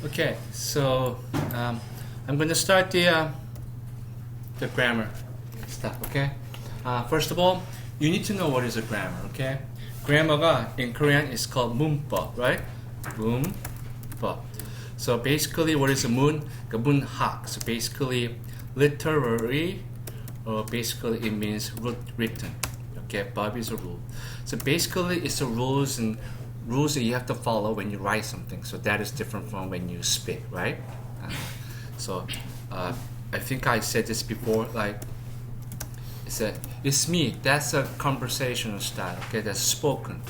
Okay, so I'm going to start the grammar stuff. Okay, first of all, you need to know what is a grammar. Okay, grammar가 in Korean is called 문법, right? 문법. So basically, what is a 문? 문학. So basically, literary, or basically it means written. Okay, 법 is a rule. So basically, it's the rules that you have to follow when you write something. So that is different from when you speak, right? So I think I said this before. Like, it's me. That's a conversational style. Okay, that's spoken.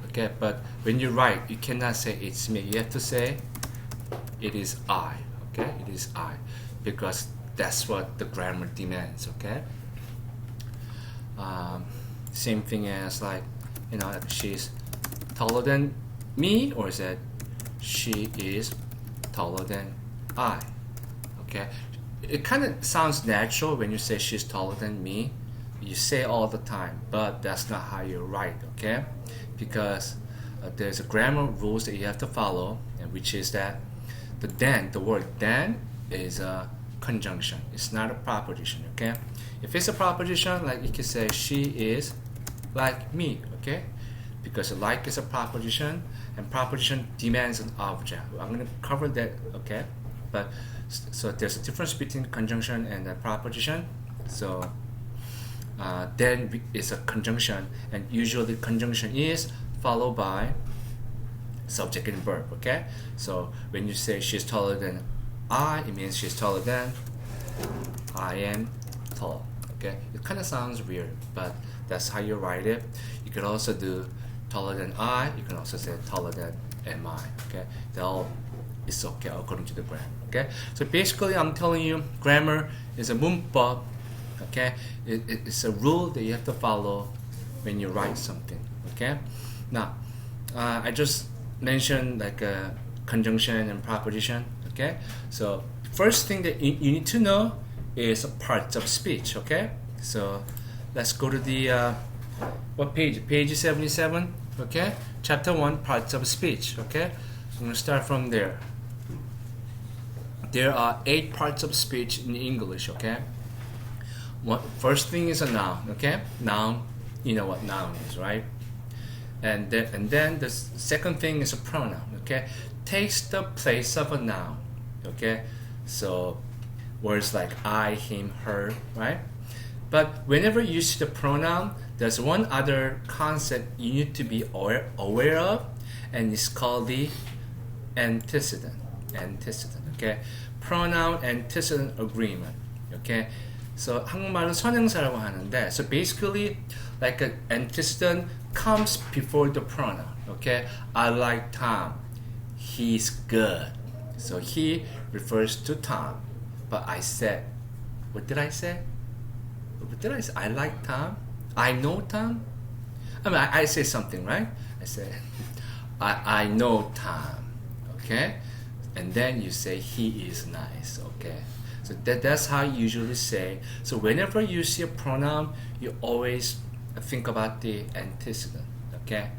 Okay, but when you write, you cannot say it's me. You have to say it is I. Okay, it is I, because that's what the grammar demands. Okay. Same thing as like, like she's taller than me, or is that she is taller than I? Okay, it kind of sounds natural when you say she's taller than me. You say all the time, but that's not how you write. Okay, because there's a grammar rules that you have to follow, and which is that the word then is a conjunction. It's not a proposition. Okay, if it's a proposition, like you can say she is like me. Okay, because like is a proposition, and proposition demands an object. I'm going to cover that. Okay, but so there's a difference between conjunction and a proposition. So then is a conjunction, and usually conjunction is followed by subject and verb. Okay, so when you say she's taller than I, it means she's taller than I am tall. Okay, it kind of sounds weird, but that's how you write it. You can also do taller than I. You can also say taller than am I. Okay, that all is okay according to the grammar. Okay, so basically I'm telling you, grammar is a 문법. Okay, it's a rule that you have to follow when you write something. Okay, now I just mentioned like a conjunction and proposition. Okay, so first thing that you need to know is parts of speech. Okay, so let's go to the what page? Page 77. Okay, chapter 1, parts of speech. Okay, I'm going to start from there. There are 8 parts of speech in English. Okay, first thing is a noun. Okay, noun, you know what noun is, right? And then the second thing is a pronoun. Okay, takes the place of a noun. Okay, so words like I, him, her, right? But whenever you see the pronoun, there's one other concept you need to be aware of, and it's called the antecedent. Okay, pronoun antecedent agreement. Okay, so 한국말은 선행사라고 하는데, so basically like an antecedent comes before the pronoun. Okay, I like Tom. He's good. So he refers to Tom. But I said, what did I say? I like Tom. I know Tom. I mean, I say something, right? I say, I know Tom. Okay? And then you say, he is nice. Okay? So that's how you usually say. So whenever you see a pronoun, you always think about the antecedent. Okay?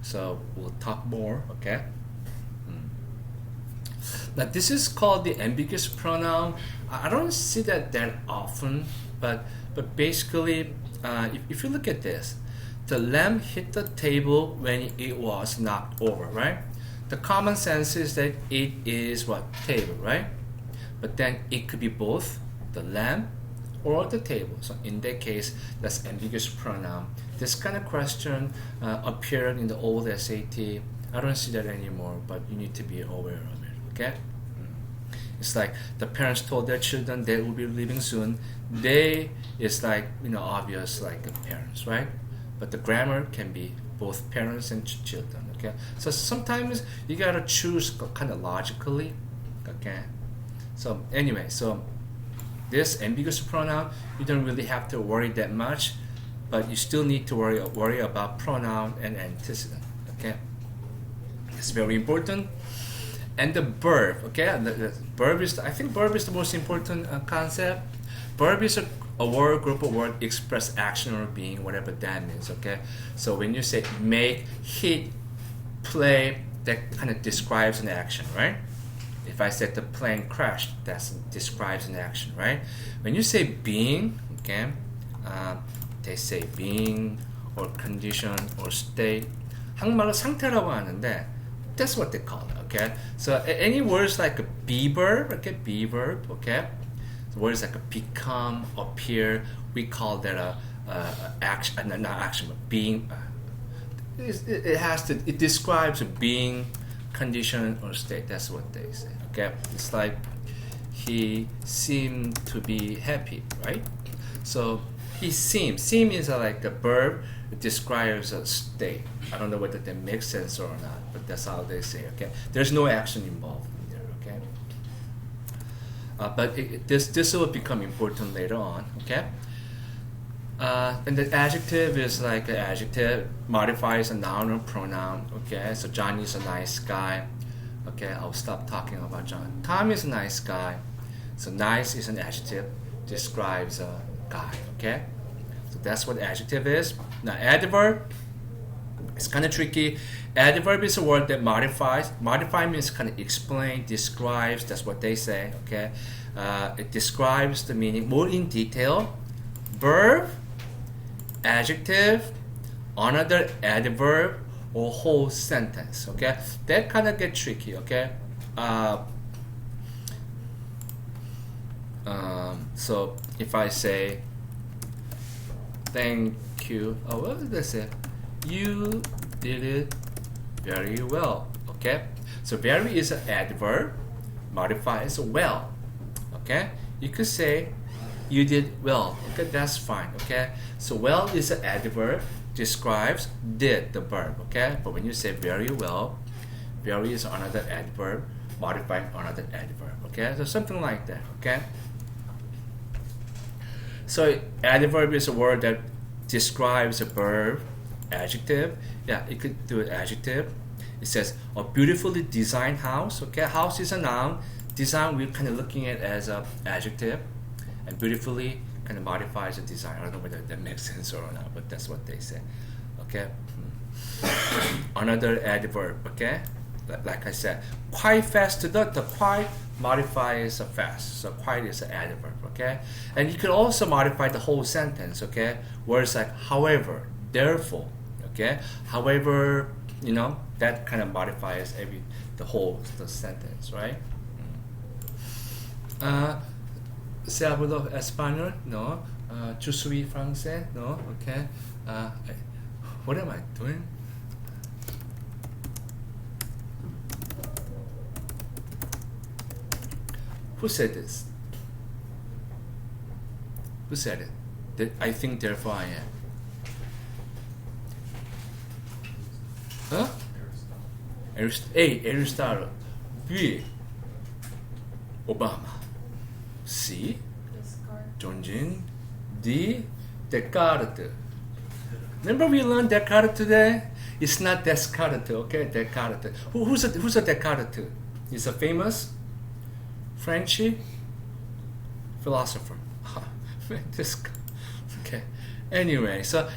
So we'll talk more. Okay? Now this is called the ambiguous pronoun. I don't see that often, but basically, if you look at this, the lamp hit the table when it was knocked over, right? The common sense is that it is what? Table, right? But then it could be both the lamp or the table. So in that case, that's ambiguous pronoun. This kind of question appeared in the old SAT. I don't see that anymore, but you need to be aware of it. Okay? It's like the parents told their children they will be leaving soon. They is like, obvious, like the parents, right? But the grammar can be both parents and children. Okay, so sometimes you gotta choose kind of logically. Okay, so anyway, so this ambiguous pronoun, you don't really have to worry that much, but you still need to worry about pronoun and antecedent. Okay, it's very important. And the verb, okay, the verb is, I think verb is the most important concept. Verb is a word, group of words, express action or being, whatever that means. Okay, so when you say make, hit, play, that kind of describes an action, right? if I said the plane crashed, that describes an action, right? When you say being, okay, they say being or condition or state. 한국말로 상태라고 하는데 that's what they call it, okay? So any words like a be verb, okay, be verb, okay? So words like a become, appear, we call that a action, not action, but being. It describes a being, condition, or state. That's what they say, okay? It's like he seemed to be happy, right? So he seemed. Seem is like a verb. It describes a state. I don't know whether that makes sense or not, but that's how they say, okay? There's no action involved in there, okay? But this will become important later on, okay? And the adjective is like an adjective, modifies a noun or pronoun, okay? So John is a nice guy, okay? I'll stop talking about John. Tom is a nice guy. So nice is an adjective, describes a guy, okay? So that's what adjective is. Now adverb, it's kind of tricky. Adverb is a word that modifies. Modify means kind of explain, describes, that's what they say, okay? It describes the meaning more in detail. Verb, adjective, another adverb, or whole sentence, okay? That kind of get tricky, okay? So if I say, thank you, what did I say? You did it very well, okay? So very is an adverb, modifies well, okay? You could say, you did well, okay, that's fine, okay? So well is an adverb, describes did, the verb, okay? But when you say very well, very is another adverb, modifying another adverb, okay? So something like that, okay? So adverb is a word that describes a verb, adjective. Yeah, it could do an adjective. It says a beautifully designed house, okay? House is a noun. Design we're kind of looking at as an adjective. And beautifully kind of modifies the design. I don't know whether that makes sense or not, but that's what they say. Okay. Another adverb. Okay. Like I said, quite fast. The quite modifies a fast. So quite is an adverb. Okay. And you could also modify the whole sentence. Okay. Words like however, therefore. Okay. However, you know that kind of modifies the sentence, right? ¿Se habla español? No. Je suis français? No. Okay. What am I doing? Who said this? Who said it? That I think, therefore I am. Huh? A. Aristotle. B. Obama. C. Descartes. D. Descartes. Remember we learned Descartes today? It's not Descartes, okay? Descartes. Who's a Descartes? He's a famous French philosopher. Okay. Anyway, so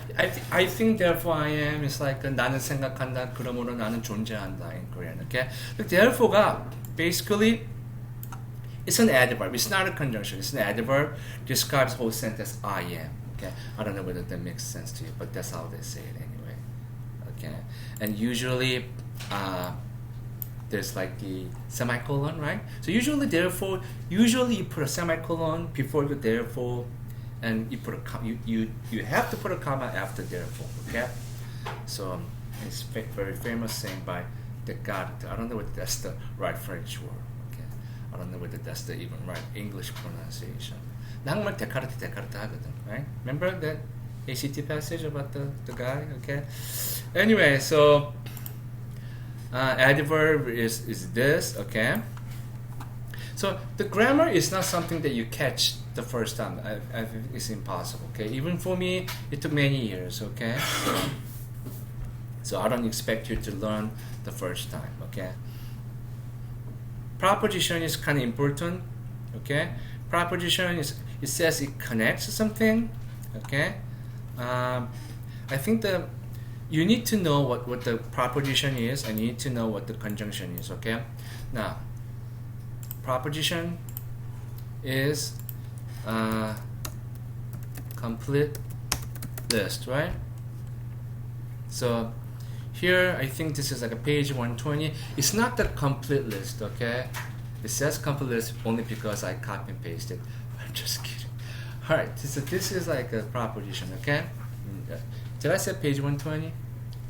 I think therefore I am is like 나는 생각한다, 그러므로 나는 존재한다 in Korean. Okay. But therefore가 basically it's an adverb. It's not a conjunction. It's an adverb. Describes whole sentence. I am. Okay. I don't know whether that makes sense to you, but that's how they say it anyway. Okay. And usually, there's like the semicolon, right? So usually, therefore, you put a semicolon before the therefore, and you put you have to put a comma after therefore. Okay. So it's very famous saying by Descartes. I don't know whether that's the right French word. I don't know whether that's the even right English pronunciation. 나는 Descartes 하거든, right? Remember that ACT passage about the guy? Okay. Anyway, so adverb is this, okay? So the grammar is not something that you catch the first time. I think it's impossible, okay? Even for me, it took many years, okay? So I don't expect you to learn the first time, okay? Proposition is kind of important, okay? Proposition is, it says it connects to something, okay? I think you need to know what the proposition is, and you need to know what the conjunction is, okay? Now, proposition is a complete list, right? So here I think this is like a page 120. It's not the complete list, okay? It says complete list only because I copy and pasted. I'm just kidding. Alright, so this is like a proposition, okay? Did I say page 120?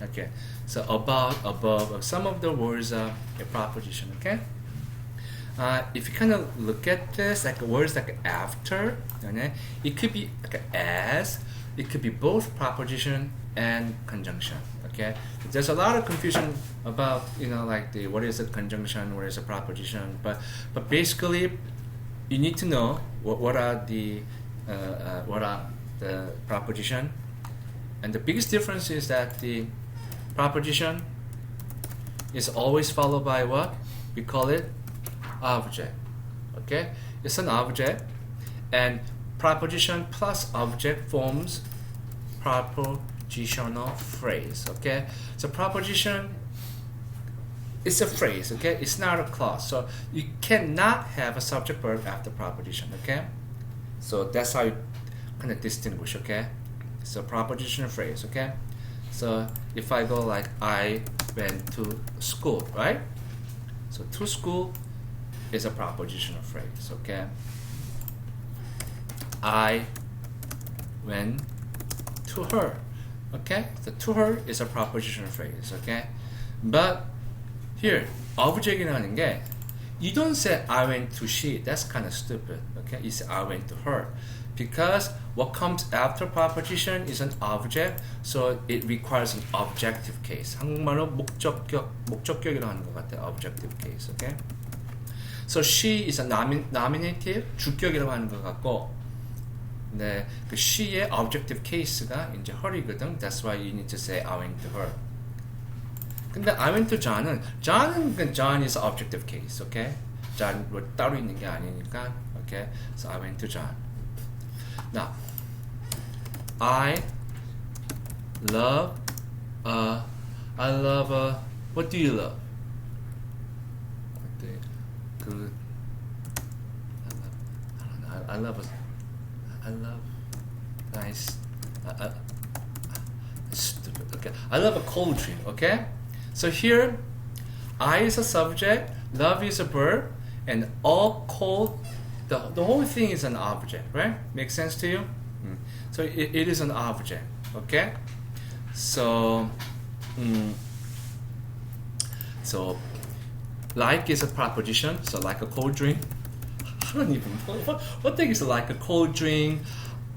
Okay, so about, above, some of the words are a proposition, okay? If you kind of look at this, like words like after, okay? It could be like as, it could be both proposition and conjunction, okay? There's a lot of confusion about, you know, like the what is a conjunction, what is a proposition, but basically you need to know what are the proposition, and the biggest difference is that the proposition is always followed by what? We call it object, okay? It's an object, and proposition plus object forms propositional phrase, okay? So proposition is a phrase, okay? It's not a clause, so you cannot have a subject verb after proposition, okay? So that's how you kind of distinguish, okay? It's a propositional phrase, okay? So if I go like I went to school, right? So to school is a propositional phrase, okay? I went to her, okay? So to her is a propositional phrase, okay? But here, object이라는 게 you don't say I went to she. That's kind of stupid, okay? You say I went to her. Because what comes after proposition is an object, so it requires an objective case. 한국말로 목적격이라고 하는 것 같아요. Objective case, okay? So she is a nominative, 주격이라고 하는 것 같고, 네, 그 she의 objective case가 이제 her이거든. That's why you need to say I went to her. 근데 I went to John은 John is objective case, okay? John 뭐 따로 있는 게 아니니까, okay? So I went to John. Now, I love what do you love? Good. I love nice. Stupid. Okay. I love a cold drink. Okay. So here, I is a subject, love is a verb, and all cold. The whole thing is an object, right? Makes sense to you? So it is an object, okay? So, so like is a proposition, so like a cold drink. I don't even know what thing is like a cold drink.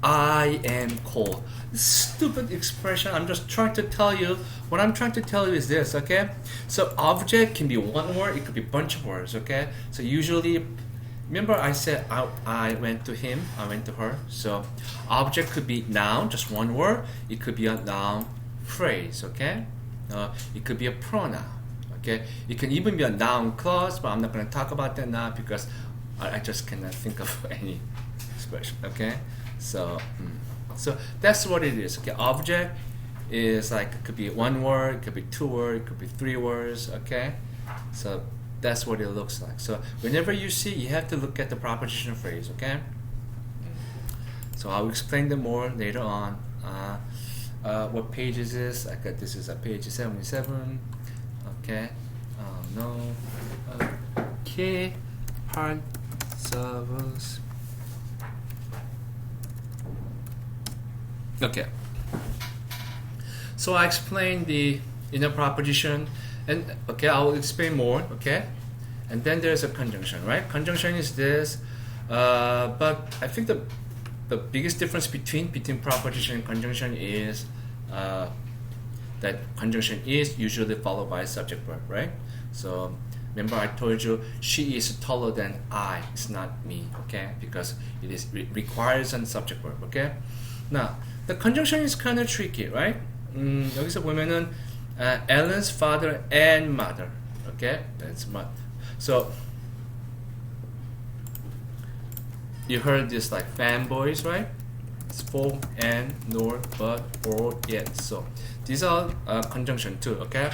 I am cold. Stupid expression. I'm just trying to tell you. What I'm trying to tell you is this, okay? So object can be one word. It could be a bunch of words, okay? So usually. Remember I said I went to him, I went to her. So object could be noun, just one word. It could be a noun phrase, okay? It could be a pronoun, okay? It can even be a noun clause, but I'm not going to talk about that now because I just cannot think of any expression, okay? So that's what it is, okay? Object is like, it could be one word, it could be two words, it could be three words, okay? So that's what it looks like. So whenever you see, you have to look at the propositional phrase, okay? So I'll explain them more later on. What page is this? I got this is a page 77. Okay. No. Okay. Part servers. Okay. So I explained the inner proposition. And okay, I will explain more, okay? And then there's a conjunction, right? Conjunction is this, but I think the biggest difference between proposition and conjunction is that conjunction is usually followed by a subject verb, right? So remember I told you she is taller than I, it's not me, okay? Because it requires a subject verb, okay? Now, the conjunction is kind of tricky, right? 여기서 보면은 Ellen's father and mother. Okay, that's my. So you heard this like fanboys, right? It's for and nor but or yet. So these are conjunction too. Okay,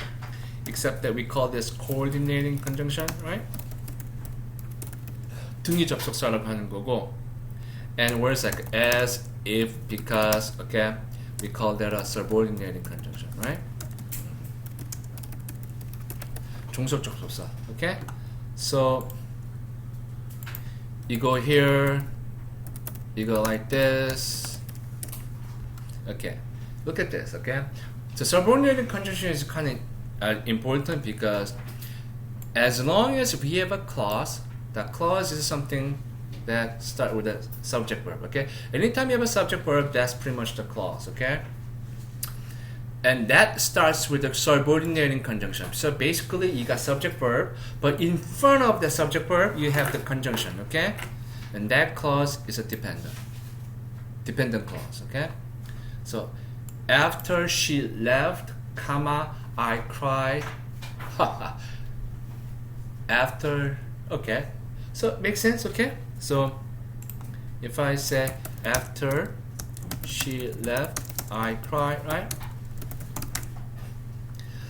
except that we call this coordinating conjunction, right? 등위 접속사라고 하는 거고, and words like as, if, because, okay, we call that a subordinating conjunction, right? 종속 접속사, okay? So you go here, you go like this, okay? Look at this, okay? So subordinating conjunction is kind of important because as long as we have a clause, that clause is something that start with a subject verb, okay? Anytime you have a subject verb, that's pretty much the clause, okay? And that starts with the subordinating conjunction. So basically, you got subject verb, but in front of the subject verb, you have the conjunction, okay? And that clause is a dependent clause, okay? So after she left, comma, I cried, after, okay? So it makes sense, okay? So if I say after she left, I cried, right?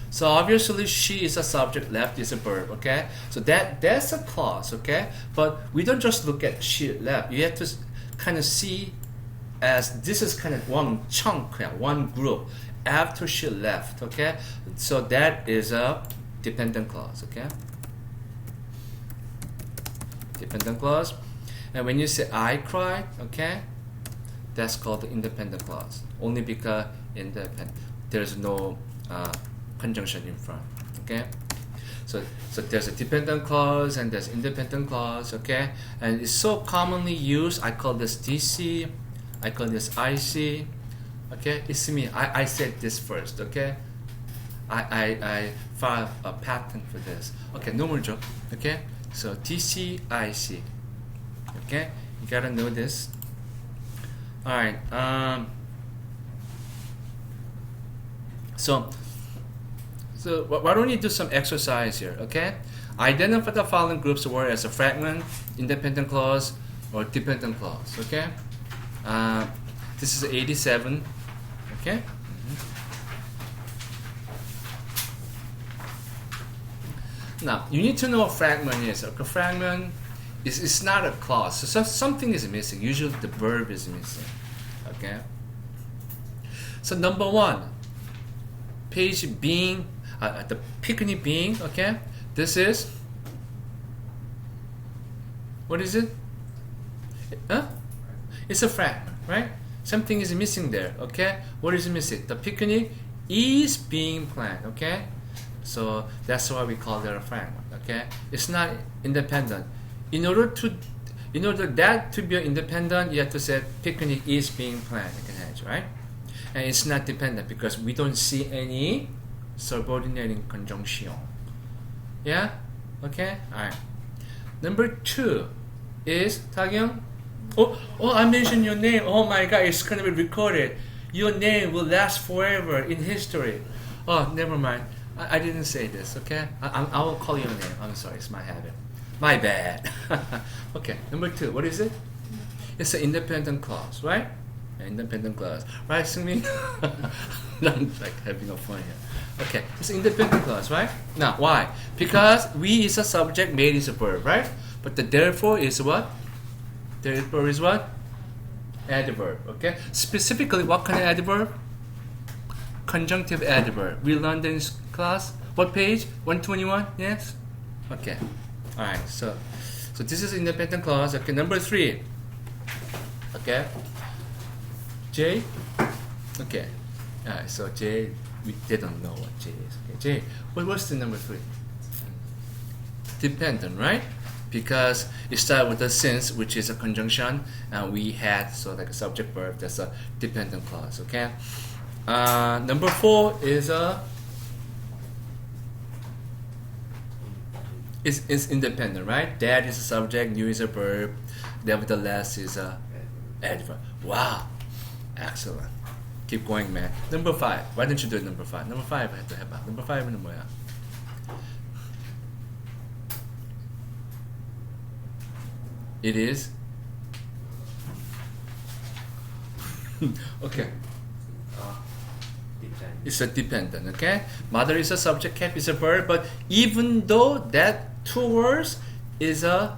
So obviously she is a subject, left is a verb, okay? So that's a clause, okay? But we don't just look at she left. You have to kind of see as this is kind of one chunk, one group after she left, okay? So that is a dependent clause, okay? Dependent clause. And when you say I cried, okay, that's called the independent clause. Only because there's no conjunction in front, okay? So there's a dependent clause and there's independent clause, okay? And it's so commonly used. I call this DC, I call this IC, okay? It's me. I said this first, okay? I filed a patent for this. Okay, no more joke, okay? So DC, IC, okay? You gotta know this. All right. So why don't you do some exercise here, okay? Identify the following groups of words as a fragment, independent clause, or dependent clause, okay? This is 87, okay? Now, you need to know what fragment is. A fragment is not a clause. So something is missing. Usually the verb is missing, okay? So number one, page being, the picnic being, okay? This is, what is it? Huh? It's a fragment, right? Something is missing there, okay? What is missing? The picnic is being planned, okay? So that's why we call it a fragment, okay? It's not independent. In order that to be independent, you have to say picnic is being planned, right? And it's not dependent because we don't see any subordinating conjunction. Yeah? Okay? Alright. Number two is Taekyung. Oh, I mentioned your name. Oh my god, it's gonna be recorded. Your name will last forever in history. Oh, never mind. I didn't say this, okay? I will call your name. I'm sorry, it's my habit. My bad. Okay, number two, what is it? It's an independent clause, right? An independent clause. Right, Sungmin? I'm like having a fun here. Okay, it's an independent clause, right? Now, why? Because we is a subject, made is a verb, right? But the therefore is what? Therefore is what? Adverb, okay? Specifically, what kind of adverb? Conjunctive adverb. We learned in class. What page? 121? Yes? Okay. Alright, so this is independent clause. Okay, number three. Okay. J. Okay. Alright, so J, they don't know what J is. Okay, J. What's the number three? Dependent, right? Because it starts with a since, which is a conjunction, and we had so like a subject verb. That's a dependent clause. Okay. Number four is is independent, right? That is a subject, new is a verb, nevertheless is a adverb. Wow, excellent. Keep going, man. Number five. Why don't you do it number five? Number five, I have to have number five is 뭐야? It is. Okay. It's a dependent, okay? Mother is a subject, cap is a verb, but even though that two words is a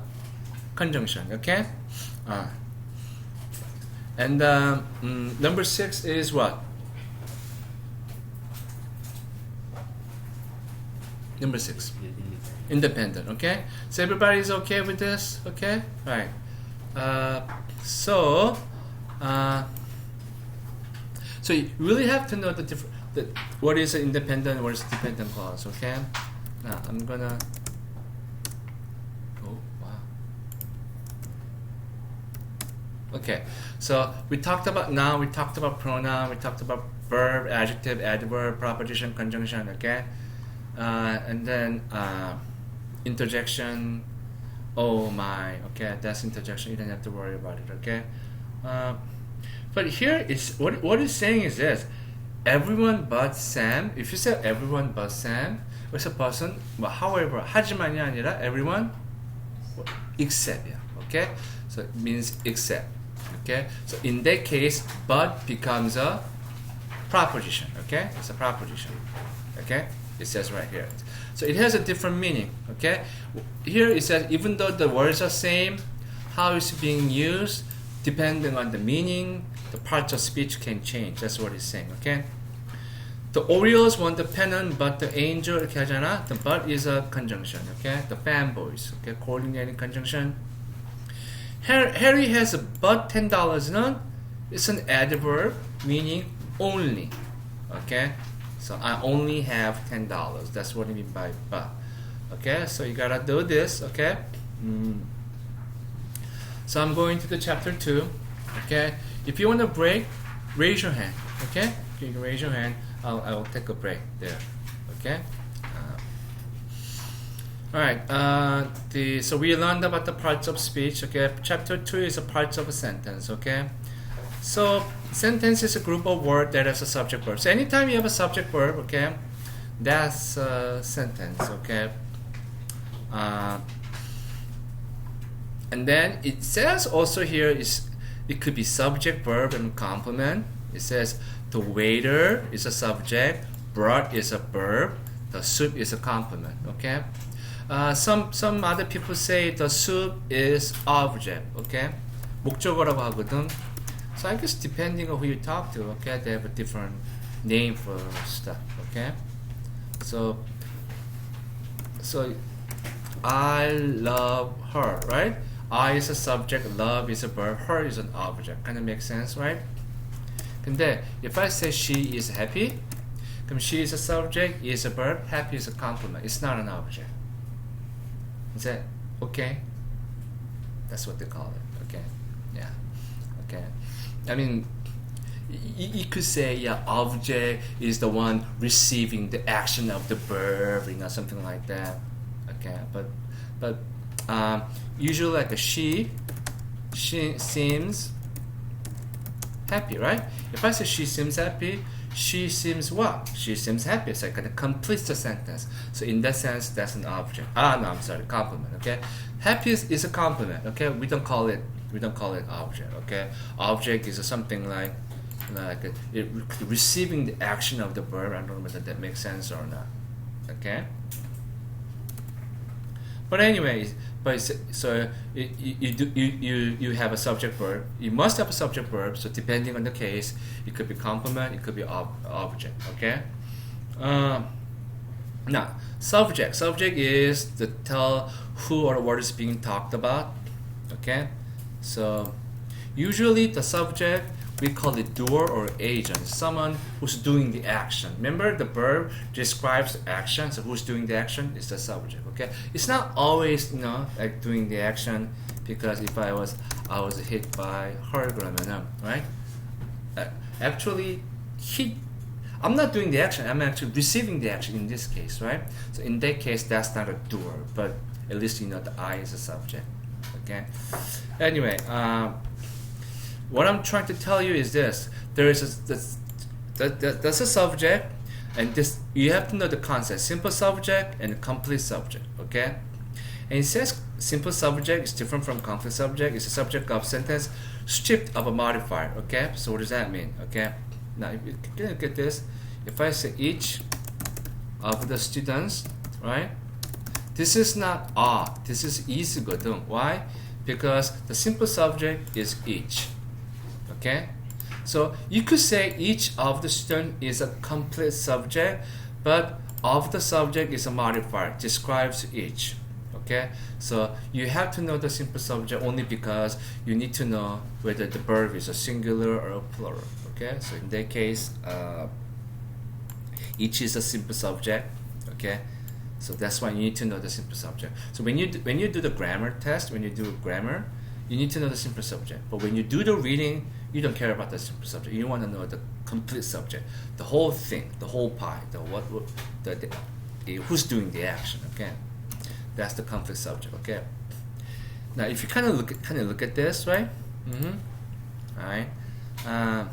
conjunction. Okay. And number 6 is what? Number 6, independent. Okay, so everybody is okay with this? Okay, right. So you really have to know what is an independent, what is a dependent clause. Okay, now I'm gonna. Oh wow. Okay, so we talked about noun, we talked about pronoun, we talked about verb, adjective, adverb, proposition, conjunction. Okay. And then interjection. Oh my, okay, that's interjection. You don't have to worry about it, okay. But here is what it's saying is this: everyone but Sam. If you say everyone but Sam, it's a person. But however, 하지만이 아니라 everyone except. Yeah, okay. So it means except. Okay. So in that case, but becomes a proposition. Okay, it's a proposition. Okay. It says right here. So it has a different meaning. Okay. Here it says even though the words are same, how it's being used, depending on the meaning, the parts of speech can change. That's what it's saying. Okay. The Orioles won the pennant, but the angel 이렇게 하잖아. The but is a conjunction. Okay. The fanboys. Okay. Coordinating conjunction. Harry has a but $10. It's an adverb meaning only. Okay. So I only have $10. That's what I mean by but. Okay, so you gotta do this. Okay. So I'm going to the chapter 2. Okay. If you want a break, raise your hand. Okay. You can raise your hand. I will take a break there. Okay. All right. So we learned about the parts of speech. Okay. Chapter 2 is the parts of a sentence. Okay. So sentence is a group of words that has a subject verb. So anytime you have a subject verb, okay, that's a sentence, okay. And then it says also here it could be subject, verb, and complement. It says the waiter is a subject, brought is a verb, the soup is a complement, okay. Some other people say the soup is object, okay. 목적어라고 하거든. So I guess depending on who you talk to, okay, they have a different name for stuff, okay. So I love her, right? I is a subject, love is a verb, her is an object. Kind of makes sense, right? 근데 if I say she is happy, 그럼 she is a subject, is a verb, happy is a complement. It's not an object. Is that okay? That's what they call it. Okay, yeah, okay. I mean, you could say, yeah, object is the one receiving the action of the verb, you know, something like that. Okay, but usually like she seems happy, right? If I say she seems happy, she seems what? She seems happy. It's like it completes the sentence. So in that sense, that's an object. No, I'm sorry, complement. Okay, happy is a complement. Okay, we don't call it object. Okay, object is something like receiving the action of the verb. I don't know whether that makes sense or not. Okay. But anyways, so you have a subject verb. You must have a subject verb. So depending on the case, it could be complement, it could be object. Okay. Now subject is to tell who or what is being talked about. Okay. So usually the subject, we call it doer or agent, someone who's doing the action. Remember, the verb describes the action, so who's doing the action is the subject. Okay, it's not always like doing the action, because if I was hit by her, 그러면은, right? Actually, I'm not doing the action. I'm actually receiving the action in this case, right? So in that case, that's not a doer, but at least the I is a subject. Okay. Anyway, what I'm trying to tell you is this: there's a subject, and this you have to know the concept: simple subject and complete subject. Okay, and it says simple subject is different from complete subject. It's a subject of sentence stripped of a modifier. Okay, so what does that mean? Okay, now if you look at this, if I say each of the students, right? This is not this is 이스거든. Why? because the simple subject is each. Okay? So you could say each of the student is a complete subject, but of the subject is a modifier, describes each. Okay? So you have to know the simple subject only because you need to know whether the verb is a singular or a plural. Okay? So in that case, each is a simple subject. Okay? So that's why you need to know the simple subject. So when you do the grammar test, when you do grammar, you need to know the simple subject. But when you do the reading, you don't care about the simple subject. You want to know the complete subject, the whole thing, the whole pie, who's doing the action. Okay, that's the complete subject. Okay. Now, if you kind of look at this, right? All right.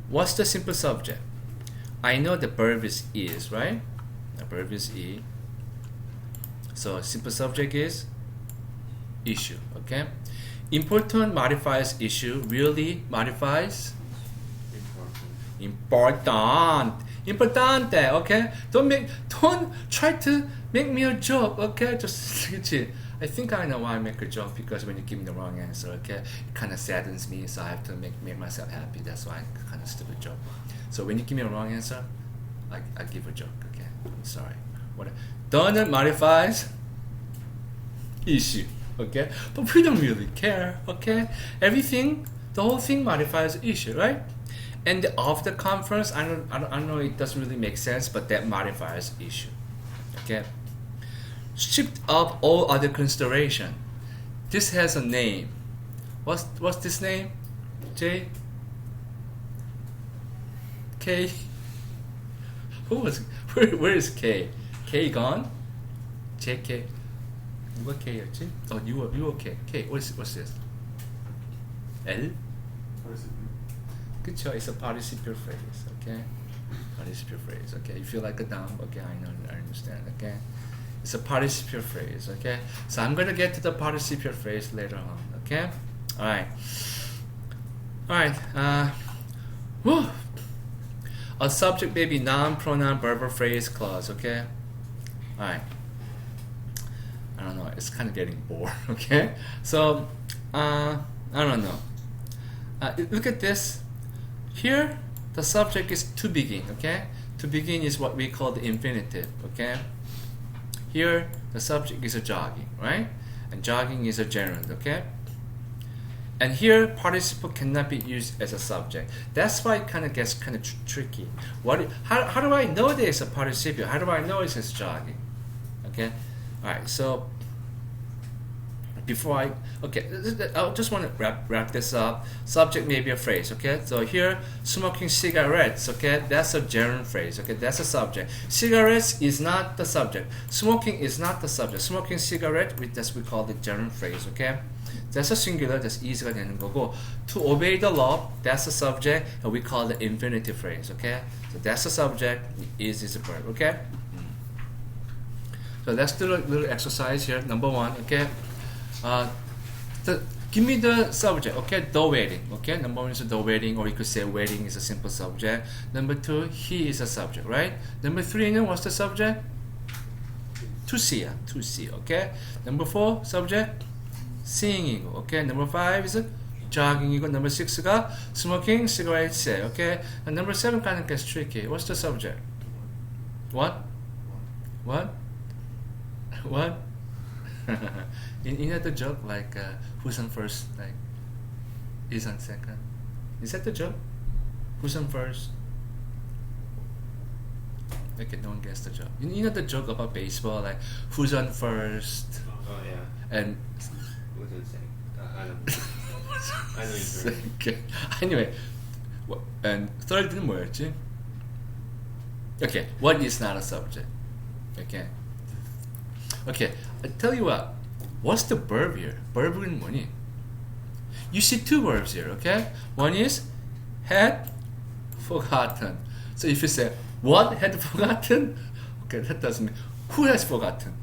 What's the simple subject? I know the verb is, right? The verb is e. So simple subject is issue. Okay. Important modifies issue. Really modifies important. Importante. Okay. Don't try to make me a joke. Okay. Just I think I know why I make a joke, because when you give me the wrong answer, okay, it kind of saddens me, so I have to make myself happy. That's why I kind of stupid joke. So when you give me a wrong answer, I give a joke. Okay. I'm sorry. Donut modifies issue. Okay, but we don't really care. Okay, everything, the whole thing modifies issue, right? And the of the conference, I don't know, it doesn't really make sense, but that modifies issue. Okay, stripped of all other consideration. This has a name. What's this name? J. K. Where is K? K gone? JK. 누가 K였지? you were K. K. What's this? L? 그쵸? It's a participial phrase. Okay. Participial phrase. Okay. You feel like a dumb. Okay. I understand. Okay. It's a participial phrase. Okay. So I'm gonna get to the participial phrase later on. Okay. All right. All right. Whew. A subject may be noun, pronoun, verb, or phrase, clause. Okay. All right. I don't know. It's kind of getting bored. Okay. So I don't know. Look at this. Here, the subject is to begin. Okay. To begin is what we call the infinitive. Okay. Here, the subject is a jogging, right? And jogging is a gerund. Okay. And here, participle cannot be used as a subject. That's why it kind of gets kind of tricky. How do I know there's a participle? How do I know it's jogging? Okay. All right. So before I just want to wrap this up. Subject may be a phrase. Okay. So here, smoking cigarettes. Okay. That's a gerund phrase. Okay. That's a subject. Cigarettes is not the subject. Smoking is not the subject. Smoking cigarette, we call the gerund phrase. Okay. That's a singular. that's easi가 되는 거고. To obey the law, that's a subject, and we call the infinitive phrase. Okay. So that's a subject. Is a verb. Okay. So let's do a little exercise here. Number 1, okay. Give me the subject, okay. The wedding, okay. Number 1 is the wedding, or you could say wedding is a simple subject. Number 2, he is a subject, right? Number 3, what's the subject? To see, okay. Number 4, subject, seeing, okay. Number 5 is jogging. Number 6가 smoking cigarettes, okay. And number 7 kind of gets tricky. What's the subject? What? You know the joke, like who's on first, like is on second. Is that the joke? Who's on first? Okay, no one gets the joke. You know the joke about baseball, like who's on first? Oh yeah. And what was it saying? I know you're saying. Okay. Anyway, and third는 뭐였지? Okay, what is not a subject? Okay, I tell you what. What's the verb here? verb은 뭐니? You see 2 verbs here, okay? One is had forgotten. So if you say what had forgotten, okay, that doesn't mean who has forgotten.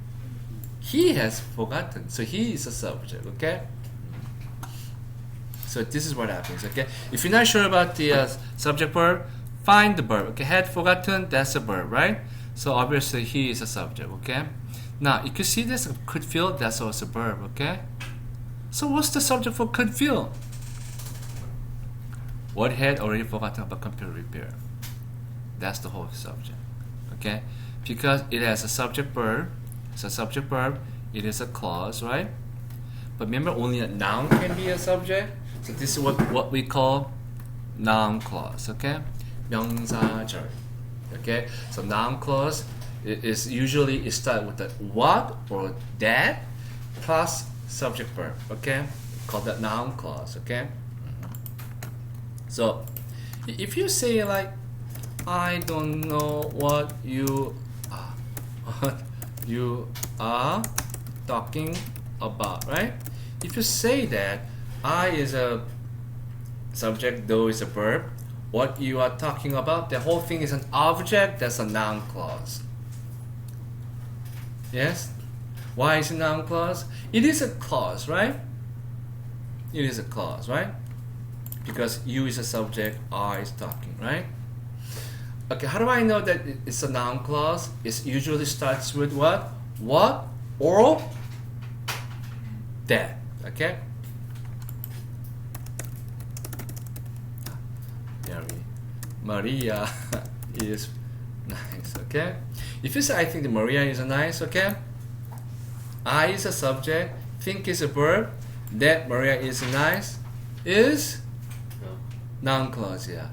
He has forgotten. So he is a subject, okay? So this is what happens, okay? If you're not sure about the subject verb, find the verb. Okay, had forgotten, that's a verb, right? So obviously he is a subject, okay? Now, you can see this could feel, that's also a verb, okay? So what's the subject for could feel? What had already forgotten about computer repair? That's the whole subject, okay? Because it has a subject verb, it's a subject verb, it is a clause, right? But remember, only a noun can be a subject. So this is what we call noun clause, okay? 명사절, okay? So noun clause is usually it starts with the what or that plus subject verb, okay? Called that noun clause, okay? So if you say like, I don't know what you are talking about, right? If you say that, I is a subject, though is a verb, what you are talking about, the whole thing is an object, that's a noun clause. Yes? Why is it a noun clause? It is a clause, right? It is a clause, right? Because you is a subject, I is talking, right? Okay, how do I know that it's a noun clause? It usually starts with what? What or that, okay? Maria is nice, okay? If you say, I think that Maria is nice, okay? I is a subject, think is a verb, that Maria is nice is noun clause, yeah.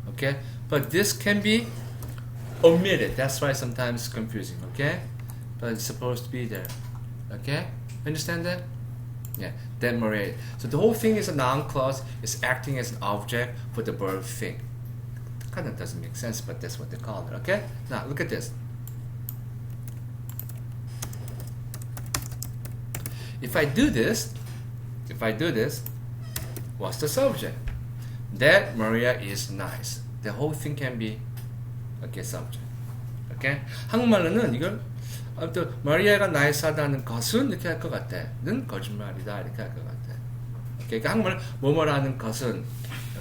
Okay? But this can be omitted. That's why sometimes it's confusing, okay? But it's supposed to be there. Okay? Understand that? Yeah, that Maria. So the whole thing is a noun clause, is acting as an object for the verb think. Kind of doesn't make sense, but that's what they call it, okay? Now look at this. If I do this, what's the subject? That Maria is nice. The whole thing can be okay subject. Okay? 한국말로는 이걸 또 마리아가 나이스하다는 것은 이렇게 할 것 같아.는 거짓말이다 이렇게 할 것 같아. Okay? 그러니까 한국말 뭐뭐라는 것은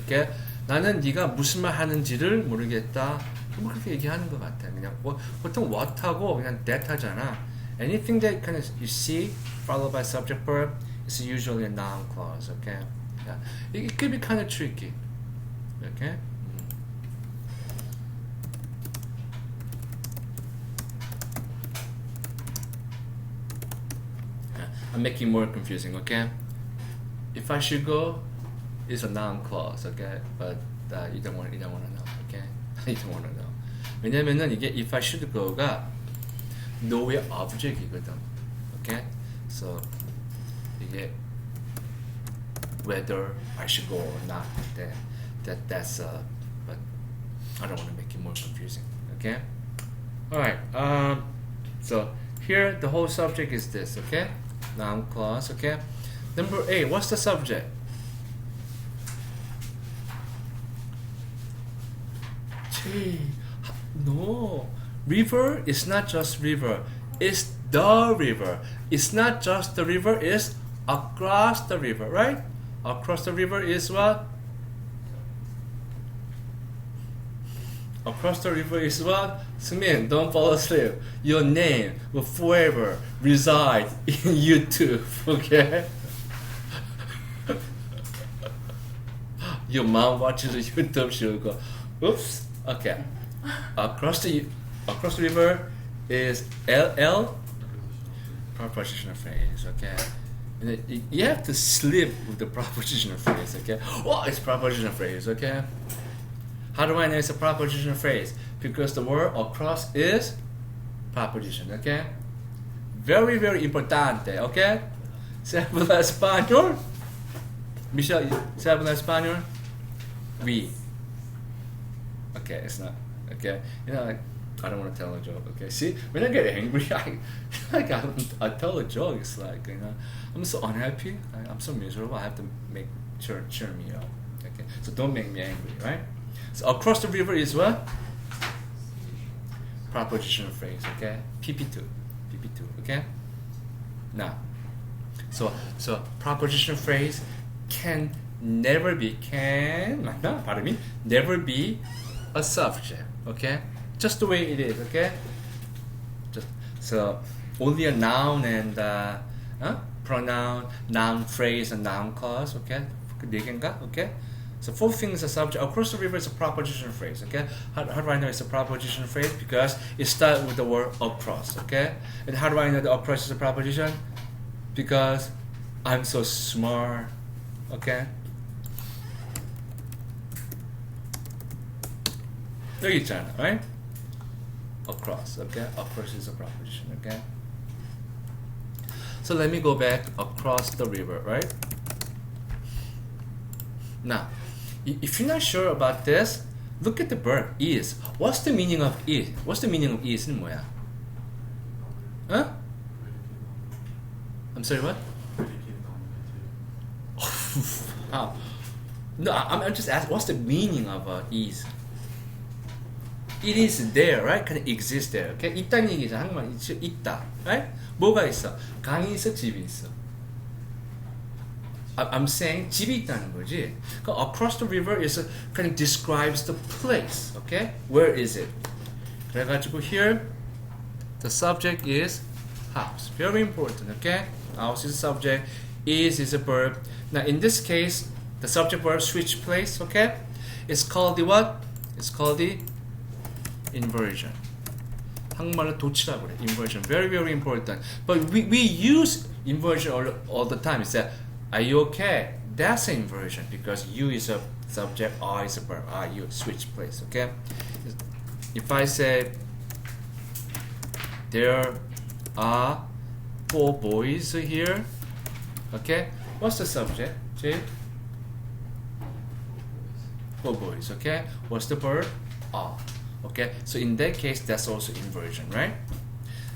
okay? 나는 네가 무슨 말 하는지를 모르겠다. 뭐 그렇게 얘기하는 것 같아. 그냥 보통 what하고 그냥 that 하잖아. Anything that kind of you see followed by subject verb is usually a noun clause. Okay? Yeah. It could be kind of tricky. Okay? I'm making more confusing, okay? If I should go, it's a noun clause, okay? But you don't want to know, okay? You don't want to know. 왜냐면은 이게 if I should go가 no의 object이거든, okay? So 이게 whether I should go or not, that's but I don't want to make it more confusing, okay? All right. So here the whole subject is this, okay? Noun clause, okay? Number 8, what's the subject? No, river is not just river, it's the river. It's not just the river, it's across the river, right? Across the river is what? Across the river is what? Smin, don't fall asleep. Your name will forever reside in YouTube, okay? Your mom watches a YouTube show, go, oops, okay. Across the river is LL, prepositional phrase, okay? And you have to sleep with the prepositional phrase, okay? Oh, it's prepositional phrase, okay? How do I know it's a prepositional phrase? Because the word across is preposition, okay? Very, very importante, okay? ¿Se habla español? Michelle, ¿se habla español? Oui. Okay, it's not, okay? You know, like, I don't want to tell a joke, okay? See, when I get angry, I tell a joke. It's like, you know, I'm so unhappy, I'm so miserable, I have to make cheer me up, okay? So don't make me angry, right? So across the river is what? Prepositional phrase, okay? PP2, okay? Now, so prepositional phrase can never be never be a subject, okay? Just the way it is, okay? So only a noun and pronoun, noun phrase, and noun clause. Okay, 그 네 개인가? Okay. So 4 things are subject. Across the river is a preposition phrase. Okay. How do I know it's a preposition phrase? Because it starts with the word across. Okay. And how do I know the across is a preposition? Because I'm so smart. Okay. 여기 있잖아, right? Across, okay? Across is a preposition, okay? So let me go back across the river, right? Now, if you're not sure about this, look at the verb is. What's the meaning of is? What's the meaning of is는 뭐야? Huh? I'm sorry, what? Oh. No, I'm just asking, what's the meaning of is? It is there, right? 그냥 exist there. Okay? 있다는 얘기죠. 한국말 있다, right? 뭐가 있어? 강이 있어, 집이 있어. I'm saying 집이 있다는 거지. Across the river is kind of describes the place. Okay? Where is it? 그래가지고 here the subject is house. Very important. Okay? House is a subject. Is a verb. Now in this case, the subject verb switch place. Okay? It's called the what? It's called the inversion. 한국말로 도치라고 그래. Inversion. Very, very important. But we use inversion all the time. It's that, are you okay? That's an inversion because you is a subject, are is a verb. Are you switch place, okay? If I say, there are 4 boys here, okay? What's the subject, Jay? 4 boys, okay? What's the verb? Are. Okay, so in that case, that's also inversion, right?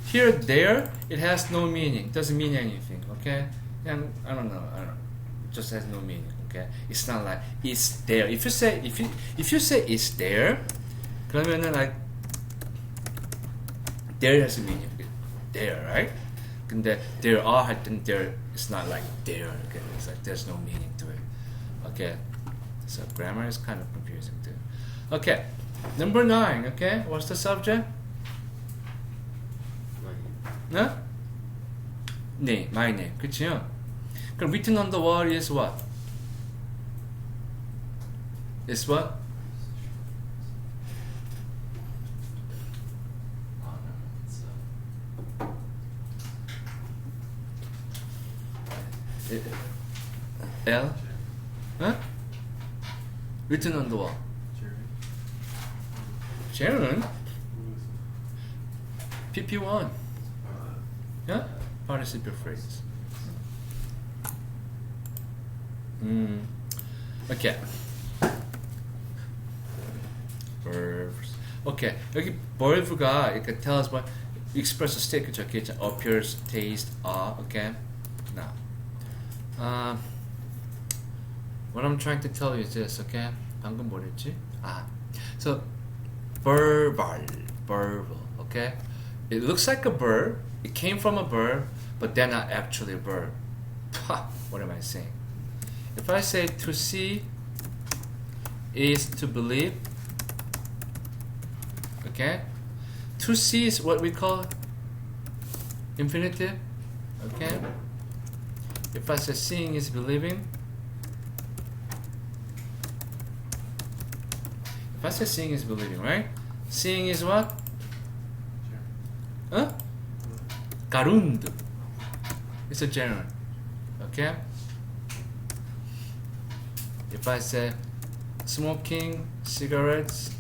Here, there, it has no meaning. Doesn't mean anything, okay? And I don't know. It just has no meaning, okay? It's not like it's there. If you say it's there, 그러면은 like there has a meaning. There, right? 근데 there are 할 땐 there it's not like there. Okay, it's like there's no meaning to it. Okay, so grammar is kind of confusing too. Okay. Number 9, okay? What's the subject? No? Name, my name. 그치요? 그럼 written on the wall is what? Is what? L? Huh? Written on the wall. Sharon? PP1. Yeah? Participle phrase. Okay. Verbs. Okay. 여기 verb가 it can tell us what express a state 그쵸? appears, taste, are. Okay. Now, what I'm trying to tell you is this. Okay. 방금 뭐랬지? So verbal, okay? It looks like a verb, it came from a verb, but they're not actually a verb. What am I saying? If I say to see is to believe, okay? To see is what we call infinitive, okay? If I say seeing is believing, if I say seeing is believing, right? Seeing is what? Huh? Garund. It's a gerund. Okay? If I say smoking cigarettes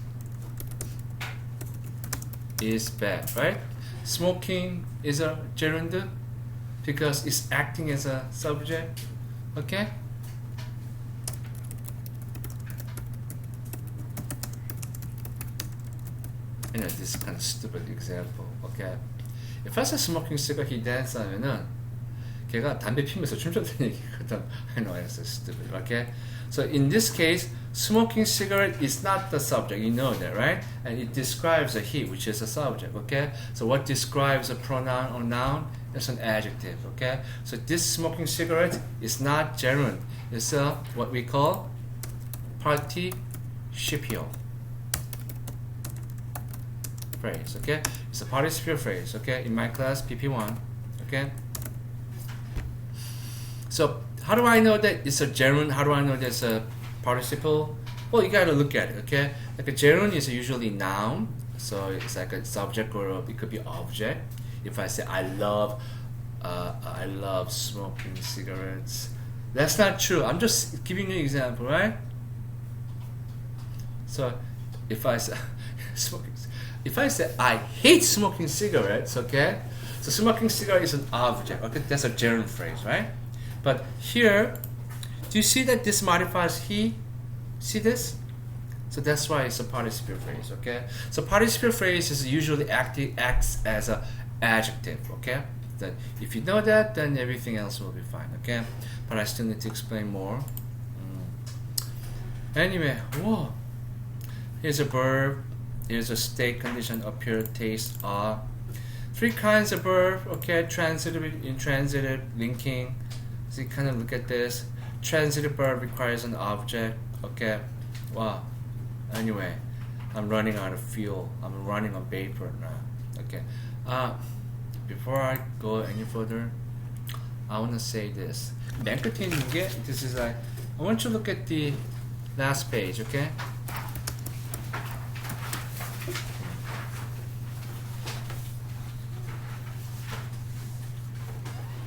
is bad, right? Smoking is a gerund because it's acting as a subject. Okay? This is kind of stupid example. Okay, if I say smoking cigarette, he dance 하면은 걔가 담배 피면서 춤췄다는 얘기거든. I know it's stupid. Okay, so in this case, smoking cigarette is not the subject. You know that, right? And it describes a he, which is a subject. Okay, so what describes a pronoun or noun is an adjective. Okay, so this smoking cigarette is not gerund. It's a what we call participial. phrase. Okay, it's a participial phrase. Okay, in my class PP1. Okay. So how do I know that it's a gerund? How do I know there's a participle? Well, you gotta look at it. Okay, like a gerund is usually noun, so it's like a subject or it could be object. If I say I love smoking cigarettes, that's not true. I'm just giving you an example, right? So if I say if I say I hate smoking cigarettes, okay, so smoking cigarette is an object. Okay, that's a gerund phrase, right? But here, do you see that this modifies he? See this? So that's why it's a participial phrase. Okay, so participial phrase is usually acts as a adjective. Okay, that if you know that, then everything else will be fine. Okay, but I still need to explain more. Anyway, whoa. Here's a verb. Here's a state, condition, appear, taste, are. 3 kinds of verb. Okay, transitive, intransitive, linking. So you kind of look at this. Transitive verb requires an object. Okay, wow. Anyway, I'm running out of fuel. I'm running on vapor now. Okay. Before I go any further, I want to say this. 맨 끝에 있는 게 this is like I want you to look at the last page. Okay.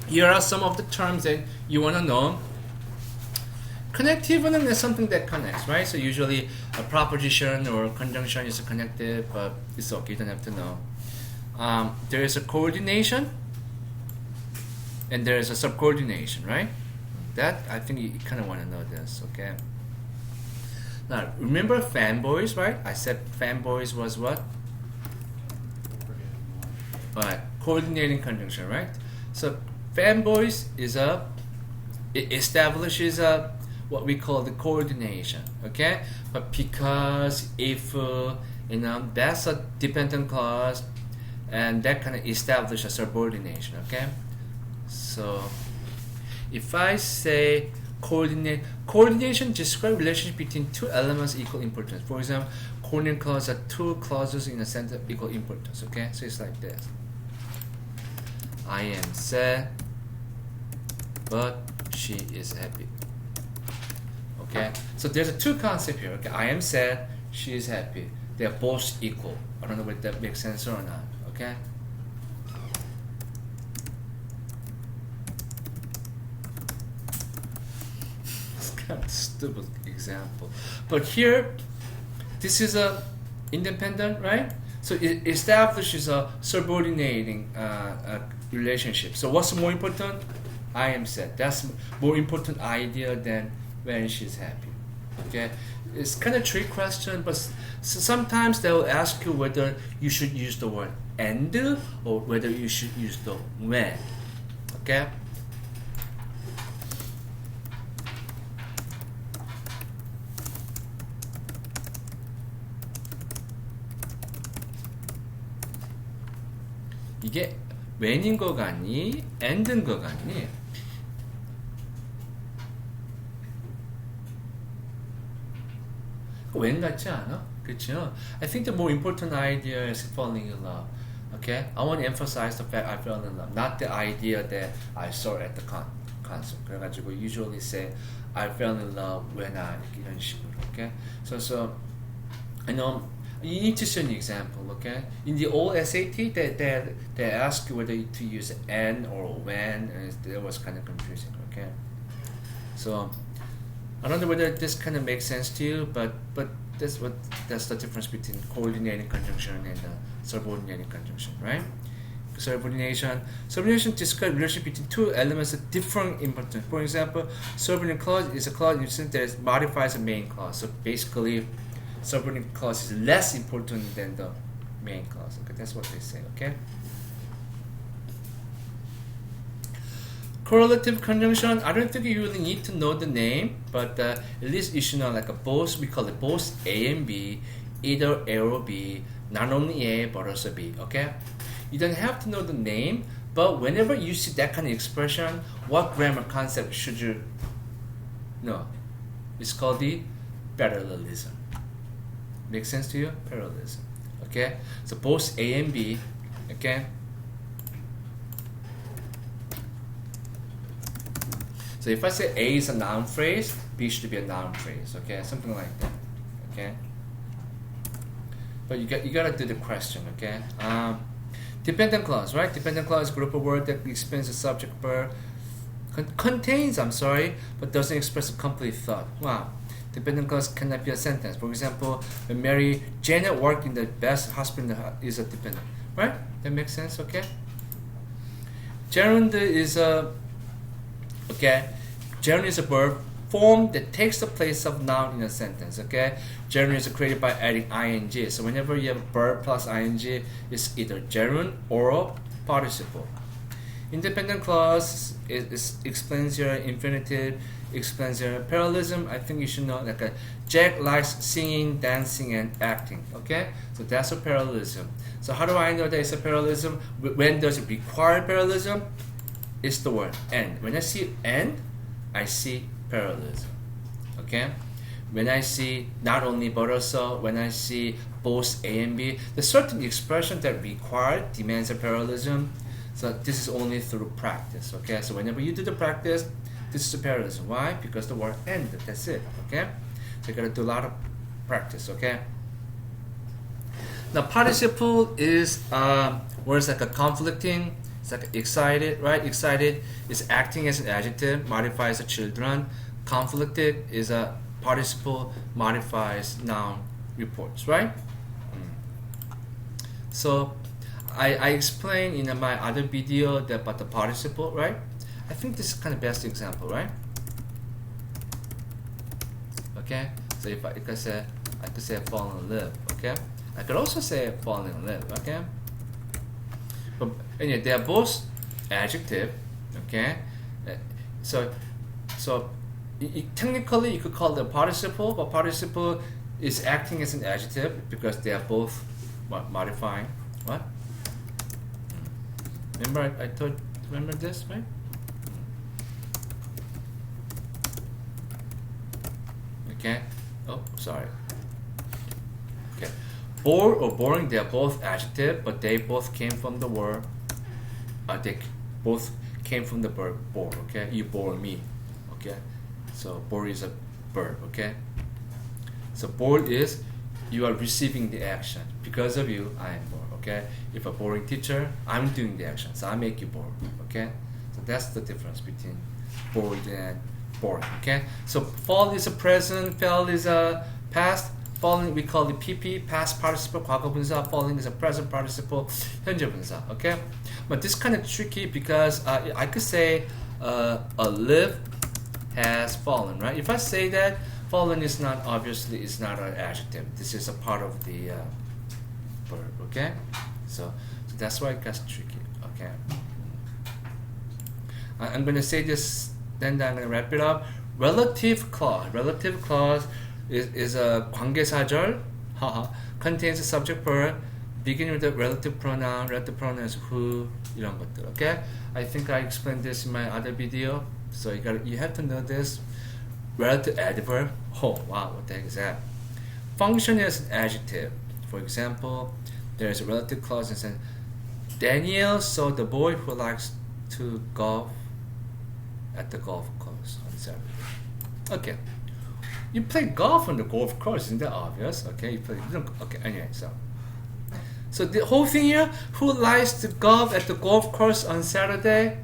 Here are some of the terms that you want to know. Connective is something that connects, right? So usually a proposition or a conjunction is connective, but it's okay, you don't have to know. There is a coordination, and there is a subcoordination, right? That, I think you kind of want to know this, okay? Now, remember fanboys, right? I said fanboys was what? Right, coordinating conjunction, right? So fanboys is it establishes what we call the coordination, okay? But because, if, that's a dependent clause, and that kind of establishes a subordination, okay? So if I say coordination describes relationship between 2 elements equal importance. For example, coordinating clause are 2 clauses in a sentence of equal importance, okay? So it's like this. I am sad, but she is happy. Okay, so there's a 2 concept here. Okay, I am sad, she is happy. They are both equal. I don't know whether that makes sense or not. Okay. It's kind of stupid example, but here, this is a independent, right? So it establishes a subordinating relationship. So what's more important? I am sad. That's more important idea than when she's happy. Okay, it's kind of trick question, but sometimes they will ask you whether you should use the word and or whether you should use the when. Okay. 이게 when인 거 같니? and인 거 같니? when 같지 않아? 그렇죠? I think the more important idea is falling in love. Okay? I want to emphasize the fact I fell in love, not the idea that I saw at the concert. 그래가지고 usually say I fell in love when I 이런 식으로. Okay? So I know you need to show an example. Okay? In the old SAT, they ask you whether to use and or when, and that was kind of confusing. Okay? So I don't know whether this kind of makes sense to you, but that's the difference between coordinating conjunction and subordinating conjunction, right? Subordination describes relationship between 2 elements of different importance. For example, subordinate clause is a clause in the sentence that modifies a main clause. So basically, subordinate clause is less important than the main clause. Okay, that's what they say. Okay. Correlative conjunction, I don't think you really need to know the name, but at least you should know like both, we call it both A and B, either A or B, not only A but also B, okay? You don't have to know the name, but whenever you see that kind of expression, what grammar concept should you know? It's called the parallelism. Make sense to you? Parallelism. Okay, so both A and B. Okay. So if I say A is a noun phrase, B should be a noun phrase. Okay, something like that. Okay. But you gotta do the question. Okay. Dependent clause, right? Dependent clause is a group of words that explains the subject verb. Contains, but doesn't express a complete thought. Wow. Dependent clause cannot be a sentence. For example, when Mary Janet worked in the best hospital is a dependent. Right? That makes sense, okay? Gerund is a gerund is a verb form that takes the place of noun in a sentence, okay? Gerund is created by adding ing. So whenever you have verb plus ing, it's either gerund or participle. Independent clause explains your infinitive, explains your parallelism. I think you should know, like Jack likes singing, dancing, and acting. Okay, so that's a parallelism. So how do I know that it's a parallelism? When does it require parallelism? It's the word and. When I see and, I see parallelism. Okay, when I see not only but also, when I see both A and B, there's certain expression that require demands a parallelism. So this is only through practice, okay? So whenever you do the practice, this is a parallelism. Why? Because the word and, that's it, okay? So you gotta do a lot of practice, okay? Now participle is words like a conflicting, it's like excited, right? Excited is acting as an adjective, modifies the children. Conflicted is a participle, modifies noun reports, right? So I explained in my other video about the participle, right? I think this is kind of best example, right? Okay, so if I could say fall in love, okay? I could also say fall in love, okay? But anyway, they are both adjective, okay? So technically you could call them participle, but participle is acting as an adjective because they are both modifying, what? Remember I told, remember this, right? Okay. Oh, sorry. Okay. Bore or boring, they are both adjective, but they both came from the word. They both came from the verb bore. Okay. You bore me. Okay. So bore is a verb. Okay. So bore is you are receiving the action. Because of you, I am bored. Okay. If a boring teacher, I'm doing the action, so I make you bored. Okay. So that's the difference between bored and boring. Okay. So fall is a present, fell is a past. Falling we call it PP, past participle, 과거분사. Falling is a present participle, 현재분사. Okay. But this is kind of tricky because I could say a leaf has fallen, right? If I say that, fallen is not obviously is not an adjective. This is a part of the verb. Okay. So that's why it gets tricky. Okay. I'm going to say this, then I'm going to wrap it up. Relative clause. Relative clause is a 관계사절. Contains a subject verb, beginning with the relative pronoun. Relative pronoun is who, 이런 것들. Okay. I think I explained this in my other video. So you have to know this. Relative adverb. Oh wow, what the heck is that? Function is an adjective. For example, there's a relative clause that says Daniel saw the boy who likes to golf at the golf course on Saturday. Okay, you play golf on the golf course, isn't that obvious? Okay, you play. Okay, anyway, so the whole thing here, who likes to golf at the golf course on Saturday?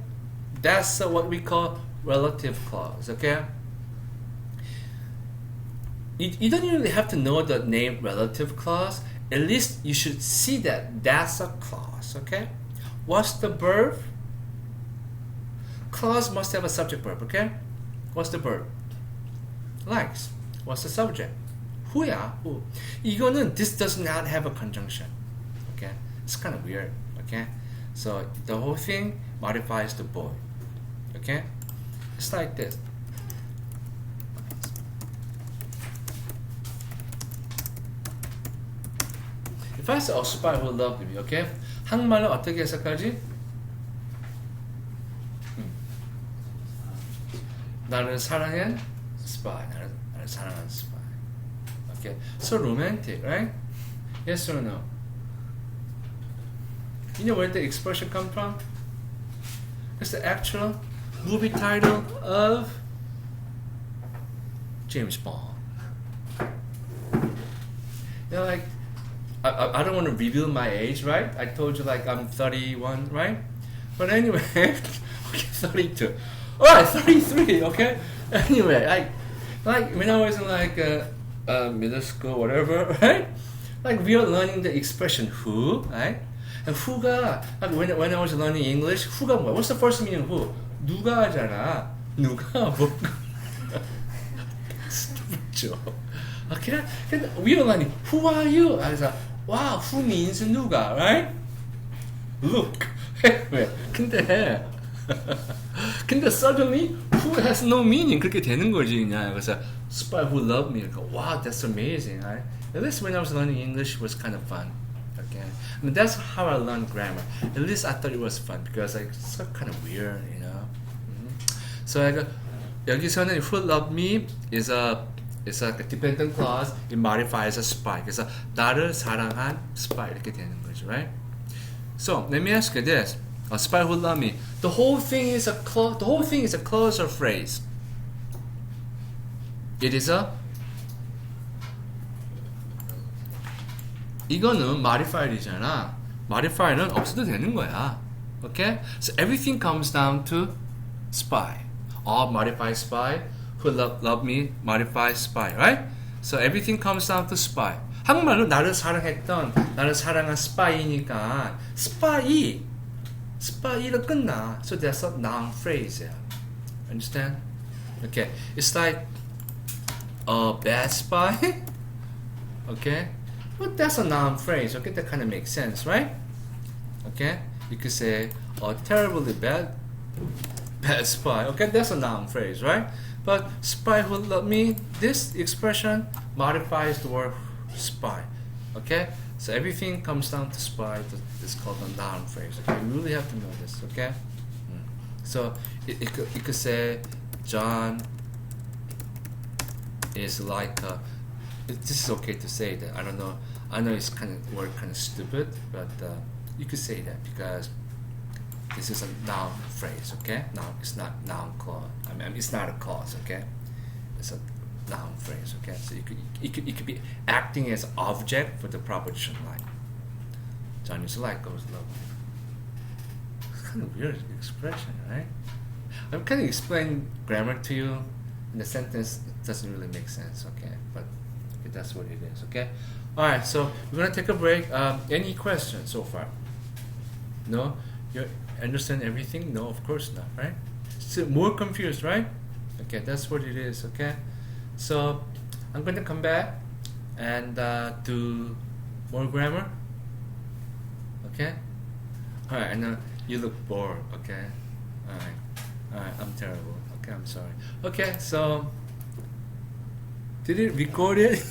That's what we call relative clause. Okay. You don't really have to know the name relative clause. At least you should see that that's a clause, okay? What's the verb? Clause must have a subject verb, okay? What's the verb? Likes. What's the subject? who야, who. 이거는 this does not have a conjunction, okay? It's kind of weird, okay? So the whole thing modifies the boy, okay? It's like this. If I say a spy who loved me, okay? 한국말로 어떻게 해석하지? 나를 사랑한 spy. 나를 사랑한 spy. Okay. So romantic, right? Yes or no? You know where the expression come from? It's the actual movie title of James Bond. You know, like, I don't want to reveal my age, right? I told you, like, I'm 31, right? But anyway, okay, 32. All right, 33, okay? Anyway, like when I was in, like, middle school, whatever, right? Like, we are learning the expression who, right? And who가, like, when I was learning English, who가 뭐야? What's the first meaning of who? 누가 하잖아. 누가 뭐가. Stupid joke. Okay? We are learning, who are you? I was like, wow, who means 누가, right? Look. 왜? 근데 suddenly who has no meaning 그렇게 되는 거지 그냥. 그래서 spy who loved me. Wow, that's amazing, right? At least when I was learning English, it was kind of fun. Okay, I mean that's how I learned grammar. At least I thought it was fun because like it's so kind of weird, you know. So like 여기서는 who loved me is a dependent clause. It modifies a spy. 그래서 나를 사랑한 spy 이렇게 되는 거죠, right? So let me ask you this: a spy who loved me. The whole thing is a clause or phrase. It is a 이거는 modifier이잖아. modifier는 없어도 되는 거야. Okay? So everything comes down to spy. All modify spy. Who love me modify spy, right? So everything comes down to spy. 한국말로 나를 사랑했던, 나를 사랑한 spy이니까 spy로 끝나. So that's a noun phrase. Understand? Okay. It's like a bad spy. Okay? But that's a noun phrase. Okay, that kind of makes sense, right? Okay, you could say a terribly bad spy. Okay, that's a noun phrase, right? But spy who loved me, this expression modifies the word spy. Okay, so everything comes down to spy. It's called a noun phrase. Okay, you really have to know this. Okay, so it could say John is like this is okay to say that. I don't know. I know it's kind of stupid, but you could say that because this is a noun phrase. Okay, noun. It's not noun clause. I mean, it's not a clause. Okay, it's a noun phrase. Okay, so it could be acting as object for the proposition like John is like goes love. It's kind of weird expression, right? I'm kind of explaining grammar to you, and the sentence doesn't really make sense. Okay, but that's what it is. Okay. All right. So we're gonna take a break. Any questions so far? No. You understand everything? No, of course not. Right? So more confused, right? Okay. That's what it is. Okay. So I'm gonna come back and do more grammar. Okay. All right. And you look bored. Okay. All right. All right. I'm terrible. Okay. I'm sorry. Okay. So. Did it record it?